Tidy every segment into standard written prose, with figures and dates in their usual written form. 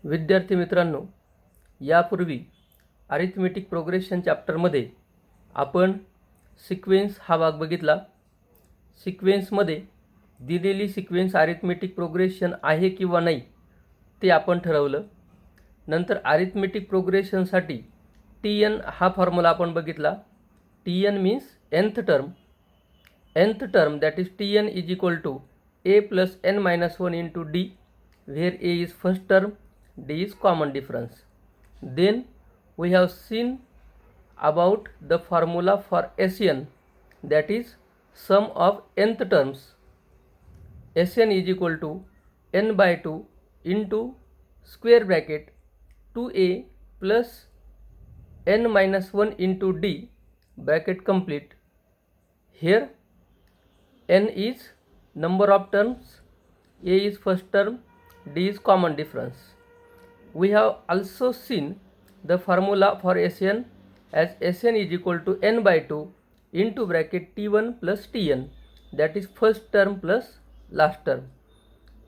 विद्यार्थी मित्रांनो, यापूर्वी अरिथमेटिक प्रोग्रेशन चॅप्टरमध्ये आपण सिक्वेन्स हा भाग बघितला. सिक्वेन्समध्ये दिलेली सिक्वेन्स अरिथमेटिक प्रोग्रेशन आहे किंवा नाही ते आपण ठरवलं. नंतर अरिथमेटिक प्रोग्रेशनसाठी TN हा फॉर्म्युला आपण बघितला. TN means nth term that is TN is equal to a plus n minus 1 into d, where a is first term, d is common difference. Then we have seen about the formula for SN, that is sum of nth terms. SN is equal to n by 2 into square bracket 2a plus n minus 1 into d bracket complete. Here n is number of terms, a is first term, d is common difference. We have also seen the formula for Sn as Sn is equal to n by 2 into bracket t1 plus tn, that is first term plus last term.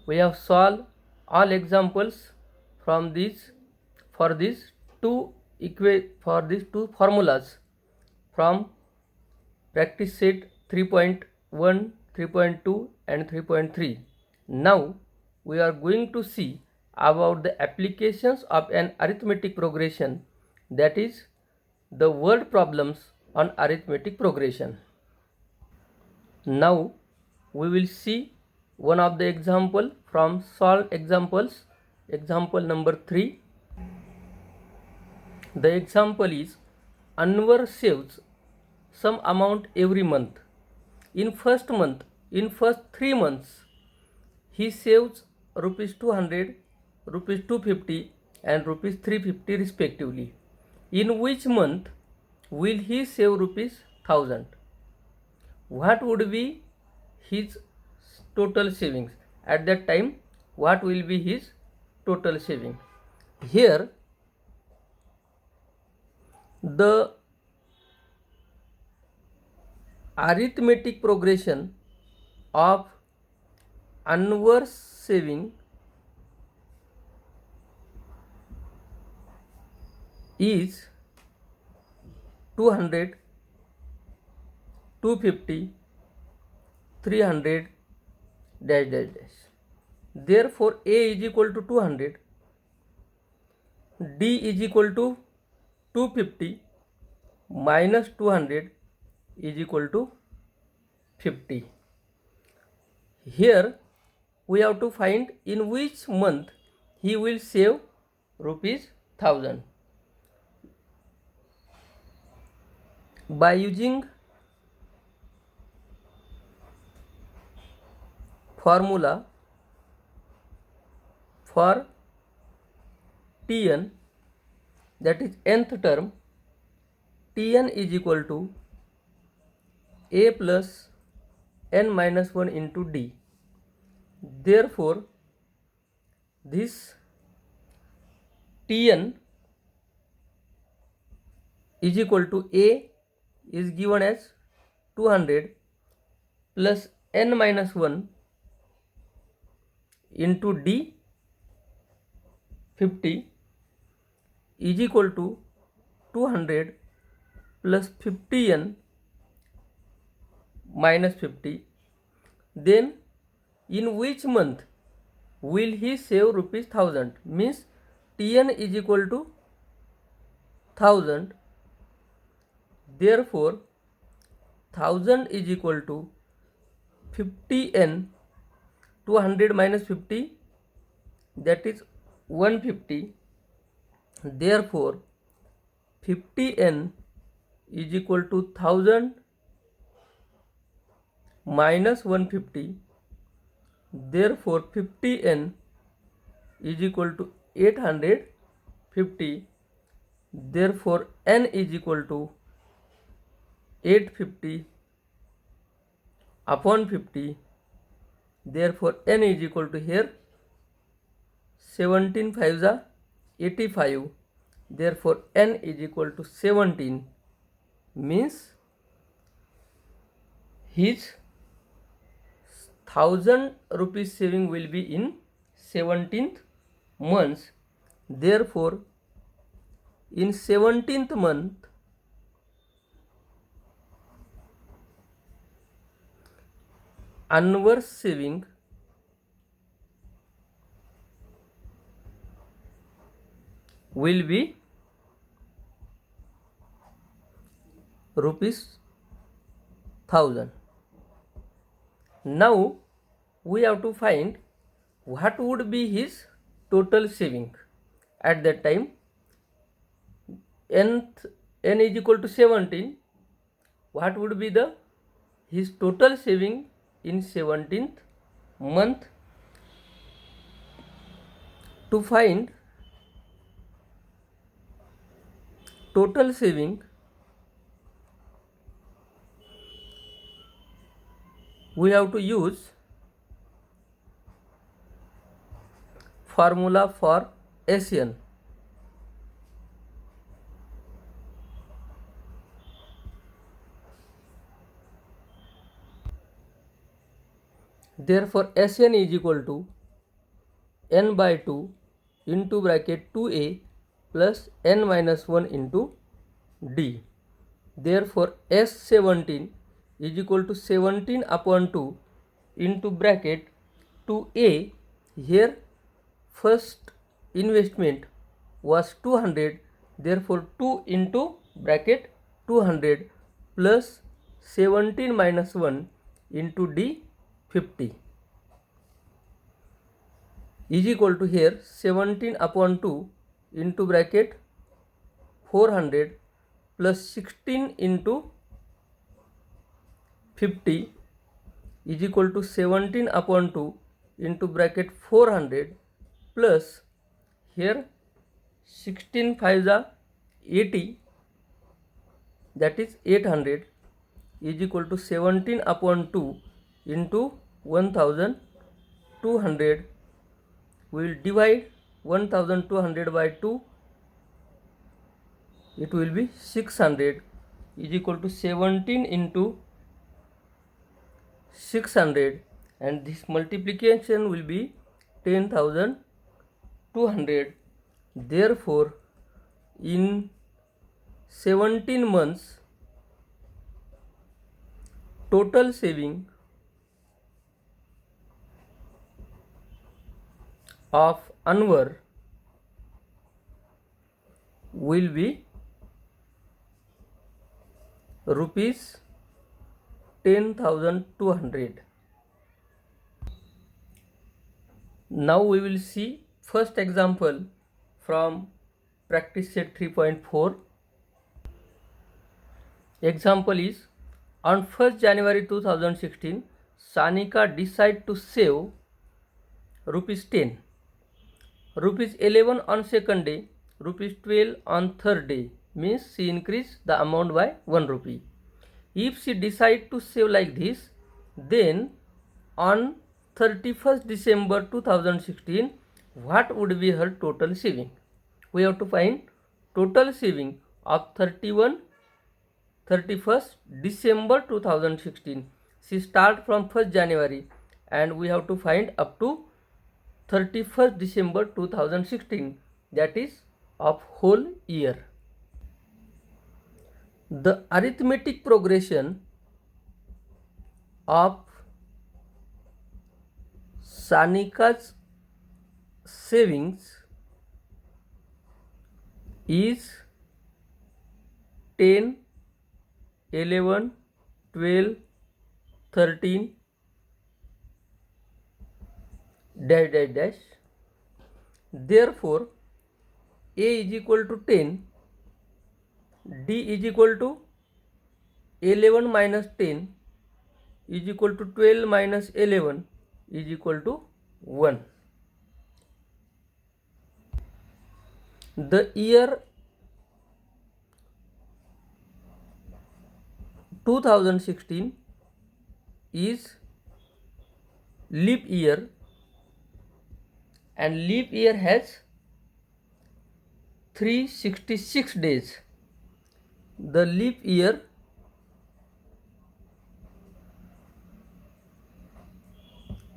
We have solved all examples from these for these two formulas from practice set 3.1, 3.2 and 3.3. Now we are going to see about the applications of an arithmetic progression, that is the word problems on arithmetic progression. Now we will see one of the example from solved examples. Example number 3. The example is Anwar saves some amount every month. In first 3 months, he saves rupees 200, rupees 250 and rupees 350 respectively. In which month will he save rupees 1000? What would be his total savings? At that time, what will be his total saving? Here, the arithmetic progression of Anwar's saving is 200, 250, 300 dash dash dash. Therefore, A is equal to 200, D is equal to 250 minus 200 is equal to 50. Here we have to find in which month he will save rupees 1000. By using formula for Tn, that is nth term, Tn is equal to a plus n minus 1 into d. Therefore, this Tn is equal to a is given as 200 plus n minus 1 into d 50 is equal to 200 plus 50n minus 50. Then in which month will he save rupees 1000? Means Tn is equal to 1000. Therefore 1000 is equal to 50n, 200 minus 50, that is 150. Therefore 50n is equal to 1000 minus 150. Therefore 50n is equal to 850. Therefore n is equal to 850 upon 50. Therefore n is equal to here 17 5s are 85. Therefore n is equal to 17, means his 1000 rupees saving will be in 17th months. Therefore, in 17th month, annual saving will be rupees 1000. Now we have to find what would be his total saving. At that time, n is equal to 17. What would be the his total saving in 17th month? To find total saving, we have to use formula for SN. Therefore, SN is equal to n by 2 into bracket 2a plus n minus 1 into d. Therefore, S17 is equal to 17 upon 2 into bracket 2a. Here first investment was 200. Therefore, 2 into bracket 200 plus 17 minus 1 into d 50 is equal to here 17 upon 2 into bracket 400 plus 16 into 50 is equal to 17 upon 2 into bracket 400 plus here 16 5 are 80, that is 800 is equal to 17 upon 2 into 1200. We will divide 1200 by 2. It will be 600 is equal to 17 into 600, and this multiplication will be 10,200. Therefore, in 17 months, total saving of Anwar will be rupees 10,200. Now we will see first example from practice set 3.4. Example is, on 1st January 2016, Sanika decide to save rupees 10, rupees 11 on second day, rupees 12 on third day, means she increased the amount by 1 rupee. If she decide to save like this, then on 31st December 2016, what would be her total saving? We have to find total saving of 31st December 2016. She start from 1st January and we have to find up to 31st December 2016, that is of whole year. The arithmetic progression of Sanika's savings is 10, 11, 12, 13 dash dash dash. Therefore, A is equal to 10, D is equal to 11 minus 10 is equal to 12 minus 11 is equal to 1. The year 2016 is leap year, and leap year has 366 days. The leap year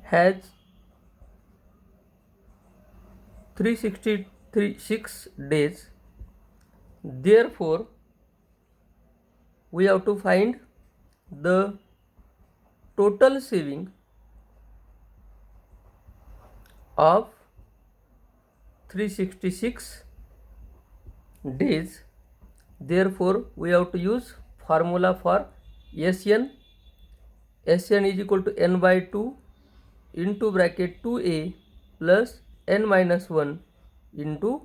has 366 6 days. Therefore, we have to find the total saving of 366 days. Therefore, we have to use formula for SN. SN is equal to n by 2 into bracket 2a plus n minus 1 into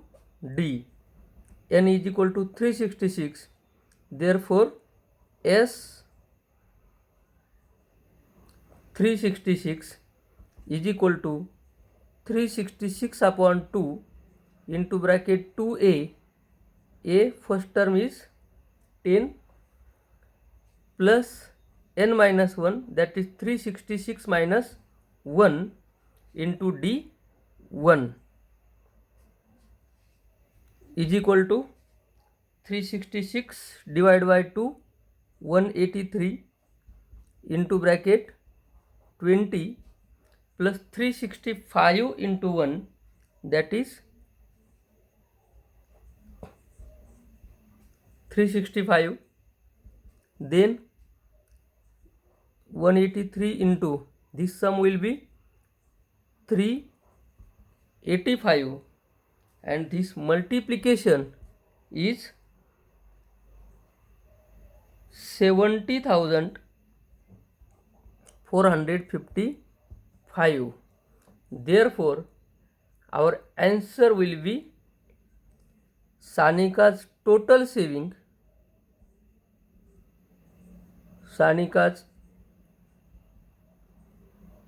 d. N is equal to 366. Therefore, S 366 is equal to 366 upon 2 into bracket 2a. A first term is 10 plus n minus 1, that is 366 minus 1 into d 1 is equal to 366 divided by 2, 183 into bracket 20 plus 365 into 1, that is 365. Then 183 into this sum will be 385, and this multiplication is 70,455. Therefore, our answer will be Sanika's total saving. Sanika's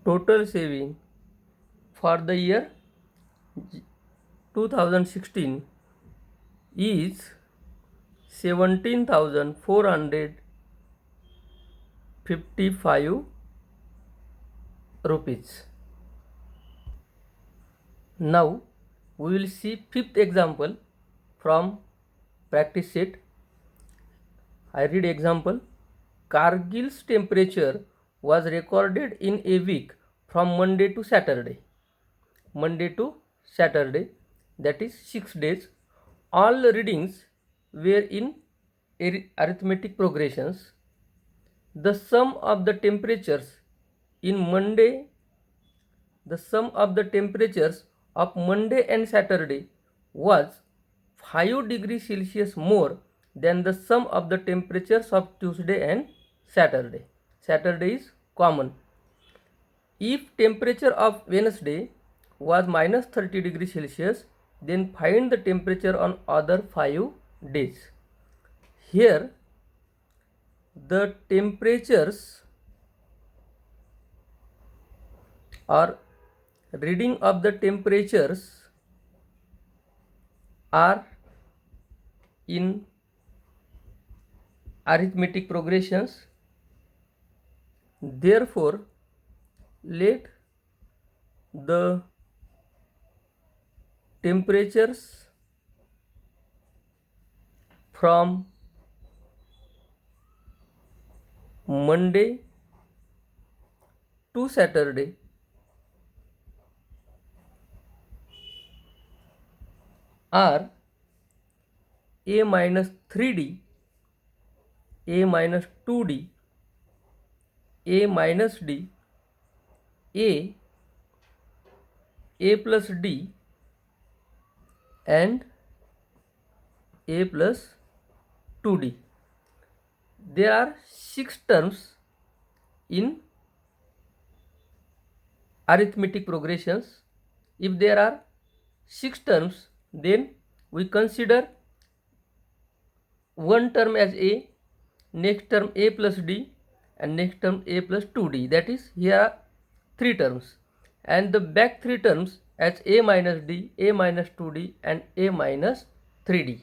total saving for the year 2016 is 17,455 rupees. Now we will see fifth example from practice set. I read example. Kargil's temperature was recorded in a week from Monday to Saturday. Monday to Saturday, that is 6 days. All readings were in arithmetic progressions. The sum of the temperatures in Monday, the sum of the temperatures of Monday and Saturday was 5 degrees Celsius more than the sum of the temperatures of Tuesday and Saturday. Saturday is common. If temperature of Wednesday was minus 30 degrees Celsius, then find the temperature on other 5 days. Here the temperatures or reading of the temperatures are in arithmetic progressions. Therefore, let the temperatures from Monday to Saturday are A minus 3D, A minus 2D, A minus D, A plus D, and A plus 2D. There are 6 terms in arithmetic progressions. If there are 6 terms, then we consider one term as A, next term A plus D, and next term A plus 2D. That is, here are 3 terms, and the back 3 terms as A minus D, A minus 2D, and A minus 3D.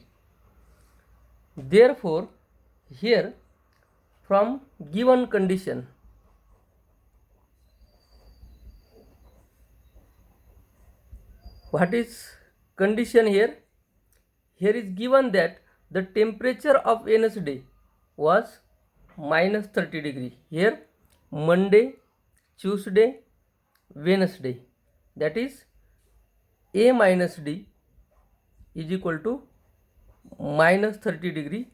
Therefore, here from given condition, what is condition here? Here is given that the temperature of Wednesday was minus 30 degree. Here Monday, Tuesday, Wednesday, that is A minus D, is equal to minus 30 degree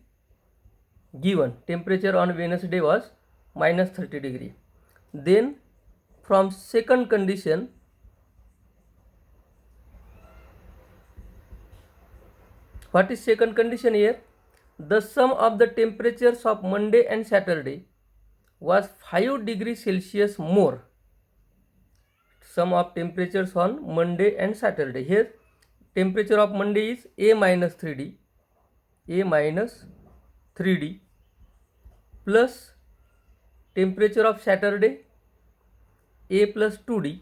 given. Temperature on Wednesday was minus 30 degree. Then from second condition, what is second condition here? The sum of the temperatures of Monday and Saturday was 5 degrees Celsius more. Sum of temperatures on Monday and Saturday. Here temperature of Monday is A minus 3D, plus temperature of Saturday A plus 2D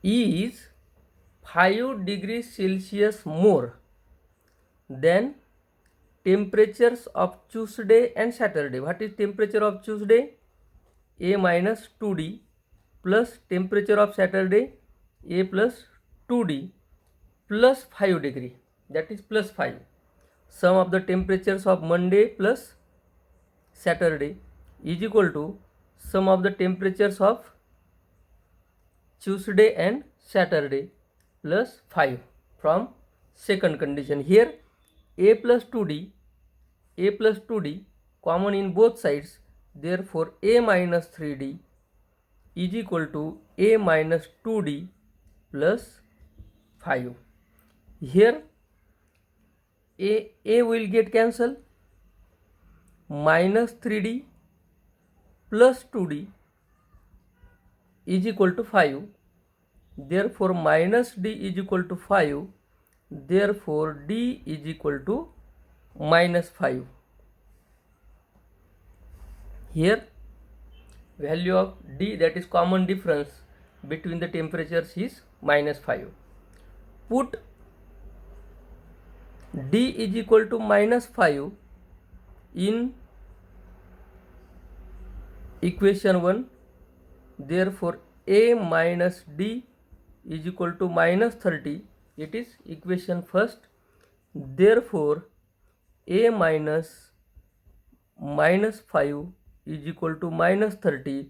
is 5 degrees Celsius more than temperatures of Tuesday and Saturday. What is temperature of Tuesday? A minus 2D plus temperature of Saturday A plus 2D plus 5 degree, that is plus 5. Sum of the temperatures of Monday plus Saturday is equal to sum of the temperatures of Tuesday and Saturday plus 5 from second condition. Here A plus 2D common in both sides, therefore A minus 3D is equal to A minus 2D plus 5. Here A will get cancelled, minus 3D plus 2D is equal to 5, therefore minus D is equal to 5, therefore D is equal to minus 5. Here value of D, that is common difference between the temperatures, is minus 5. Put D is equal to minus 5 in equation 1, therefore A minus D is equal to minus 30, it is equation first, therefore A minus 5 is equal to minus 30,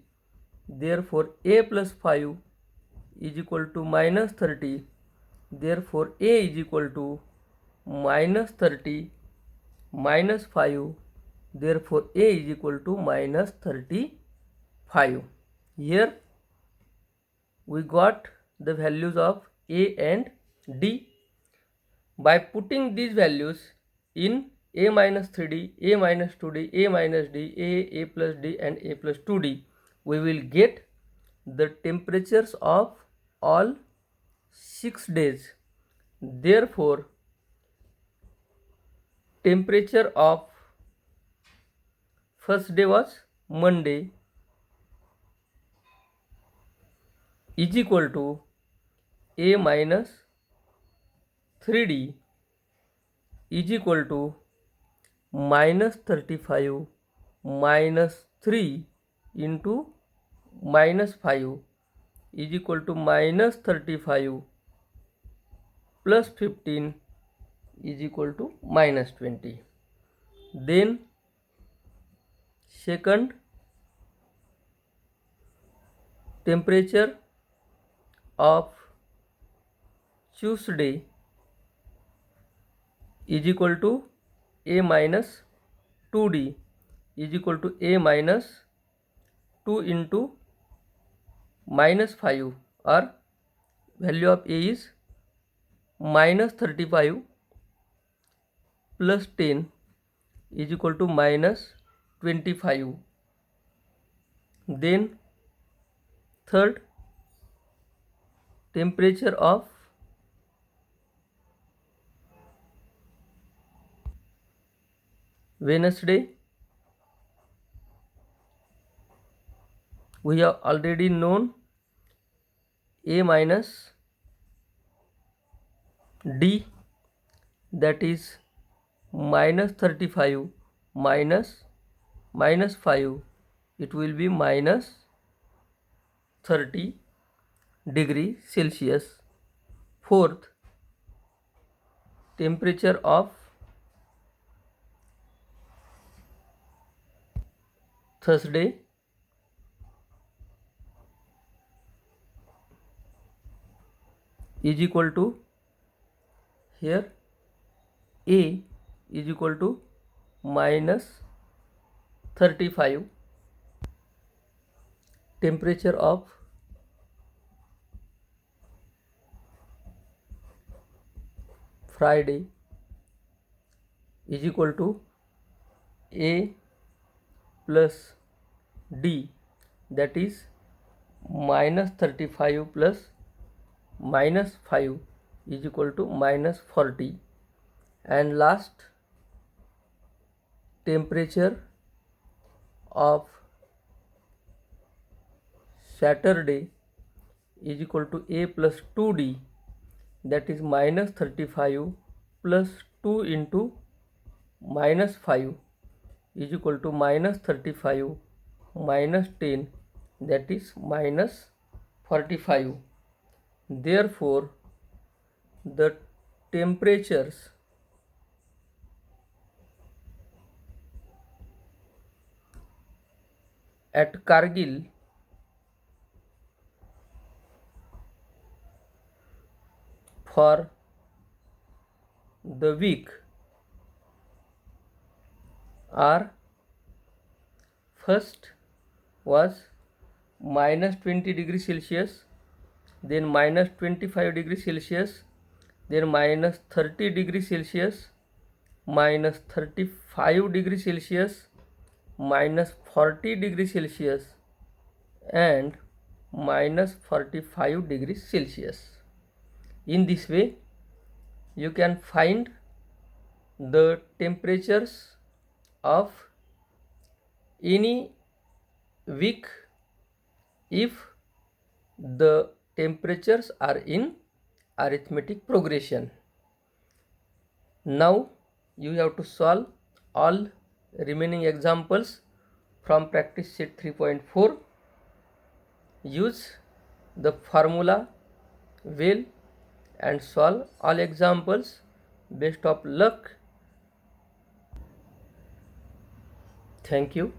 therefore A plus 5 is equal to minus 30, therefore A is equal to minus 30 minus 5, therefore A is equal to minus 35. Here we got the values of A and D. By putting these values in A minus 3D, A minus 2D, A minus D, A plus D and A plus 2D, we will get the temperatures of all 6 days. Therefore, temperature of first day was Monday is equal to A minus 3D is equal to minus 35 minus 3 into minus 5 is equal to minus 35 plus 15 is equal to minus 20. Then second, temperature of Tuesday is equal to A minus 2D is equal to A minus 2 into minus 5, or value of A is minus 35 plus 10 is equal to minus 25. Then third, temperature of Wednesday, we have already known A minus D, that is minus 35 minus 5, it will be minus 30 degree Celsius. Fourth, temperature of Thursday is equal to here A is equal to minus 35. Temperature of Friday is equal to A plus D, that is minus 35 plus minus 5 is equal to minus 40. And last, temperature of Saturday is equal to A plus 2D, that is minus 35 plus 2 into minus 5 is equal to minus 35 minus 10, that is minus 45. Therefore, the temperatures at Kargil for the week are: first was minus 20 degrees Celsius, then minus 25 degrees Celsius, then minus 30 degrees Celsius, minus 35 degrees Celsius, minus 40 degrees Celsius, and minus 45 degrees Celsius. In this way, you can find the temperatures of any week if the temperatures are in arithmetic progression. Now you have to solve all remaining examples from practice set 3.4. Use the formula well and solve all examples. Best of luck. Thank you.